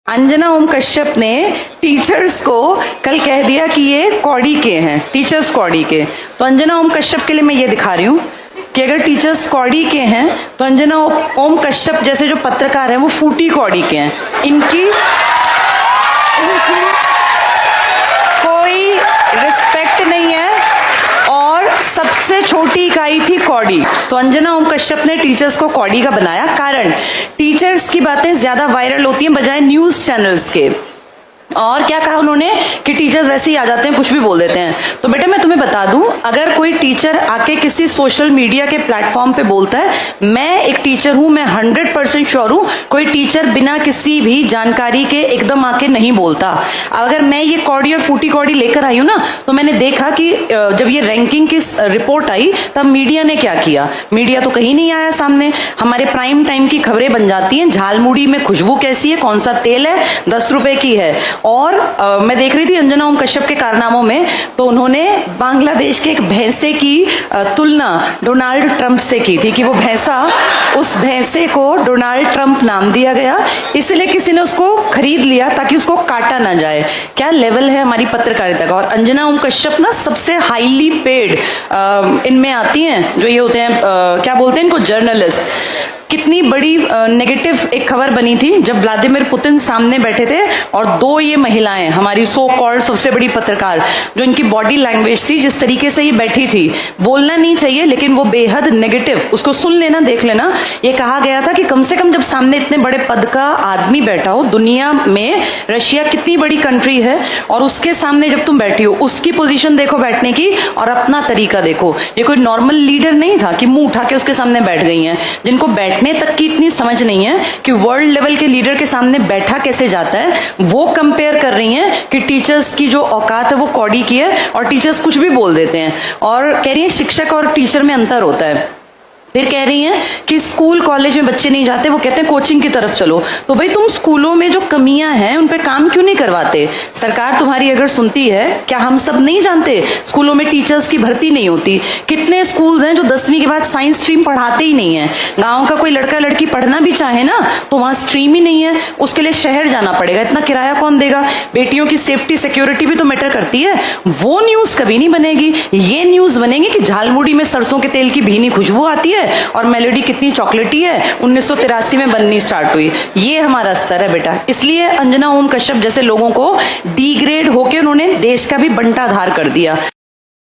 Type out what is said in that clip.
अंजना ओम कश्यप ने टीचर्स को कल कह दिया कि ये कौड़ी के हैं, टीचर्स कौड़ी के। तो अंजना ओम कश्यप के लिए मैं ये दिखा रही हूँ कि अगर टीचर्स कौड़ी के हैं तो अंजना ओम कश्यप जैसे जो पत्रकार हैं वो फूटी कौड़ी के हैं। इनकी कोई रिस्पेक्ट नहीं है और सबसे छोटी इकाई थी कौड़ी। तो अंजना ओम कश्यप ने टीचर्स को कौड़ी का बनाया। कारण टीचर्स की बातें ज्यादा वायरल होती हैं बजाय न्यूज चैनल्स के। और क्या कहा उन्होंने कि टीचर्स वैसे ही आ जाते हैं, कुछ भी बोल देते हैं। तो बेटा मैं तुम्हें बता दूं, अगर कोई टीचर आके किसी सोशल मीडिया के प्लेटफॉर्म पे बोलता है, मैं एक टीचर हूं, मैं 100% श्योर हूं कोई टीचर बिना किसी भी जानकारी के एकदम आके नहीं बोलता। अगर मैं ये कौड़ी और फूटी कौड़ी लेकर आई हूं ना, तो मैंने देखा कि जब ये रैंकिंग की रिपोर्ट आई तब मीडिया ने क्या किया। मीडिया तो कहीं नहीं आया सामने। हमारे प्राइम टाइम की खबरें बन जाती हैं, झालमुड़ी में खुशबू कैसी है, कौन सा तेल है, 10 रुपए की है। और मैं देख रही थी अंजना ओम कश्यप के कारनामों में, तो उन्होंने बांग्लादेश के एक भैंसे की तुलना डोनाल्ड ट्रंप से की थी कि वो भैंसा, उस भैंसे को डोनाल्ड ट्रंप नाम दिया गया, इसलिए किसी ने उसको खरीद लिया ताकि उसको काटा ना जाए। क्या लेवल है हमारी पत्रकारिता का। और अंजना ओम कश्यप ना सबसे हाईली पेड इनमें आती हैं, जो ये होते हैं क्या बोलते हैं इनको, जर्नलिस्ट। कितनी बड़ी नेगेटिव एक खबर बनी थी जब व्लादिमीर पुतिन सामने बैठे थे और दो ये महिलाएं, हमारी सो कॉल्ड सबसे बड़ी पत्रकार, जो इनकी बॉडी लैंग्वेज थी, जिस तरीके से ये बैठी थी, बोलना नहीं चाहिए लेकिन वो बेहद नेगेटिव, उसको सुन लेना, देख लेना। ये कहा गया था कि कम से कम जब सामने इतने बड़े पद का आदमी बैठा हो, दुनिया में रशिया कितनी बड़ी कंट्री है और उसके सामने जब तुम बैठी हो, उसकी पोजीशन देखो बैठने की और अपना तरीका देखो। ये कोई नॉर्मल लीडर नहीं था कि मुंह उठा के उसके सामने बैठ गई हैं, जिनको बैठने तक की इतनी समझ नहीं है कि वर्ल्ड लेवल के लीडर के सामने बैठा कैसे जाता है। वो कंपेयर कर रही हैं कि टीचर्स की जो औकात है वो कौड़ी की है और टीचर्स कुछ भी बोल देते हैं। और कह रही हैं शिक्षक और टीचर में अंतर होता है। फिर कह रही हैं कि स्कूल कॉलेज में बच्चे नहीं जाते, वो कहते हैं कोचिंग की तरफ चलो। तो भाई तुम स्कूलों में जो कमियां हैं उन पे काम क्यों नहीं करवाते। सरकार तुम्हारी अगर सुनती है, क्या हम सब नहीं जानते स्कूलों में टीचर्स की भर्ती नहीं होती। कितने स्कूल्स हैं जो 10वीं के बाद साइंस स्ट्रीम पढ़ाते ही नहीं है। गाँव का कोई लड़का लड़की पढ़ना भी चाहे ना तो वहां स्ट्रीम ही नहीं है, उसके लिए शहर जाना पड़ेगा। इतना किराया कौन देगा। बेटियों की सेफ्टी सिक्योरिटी भी तो मैटर करती है। वो न्यूज कभी नहीं बनेगी। ये न्यूज बनेगी कि झालमुड़ी में सरसों के तेल की भीनी खुशबू आती है और मेलोडी कितनी चॉकलेटी है, 1983 में बननी स्टार्ट हुई। ये हमारा स्तर है बेटा। इसलिए अंजना ओम कश्यप जैसे लोगों को डिग्रेड होकर उन्होंने देश का भी बंटाधार कर दिया।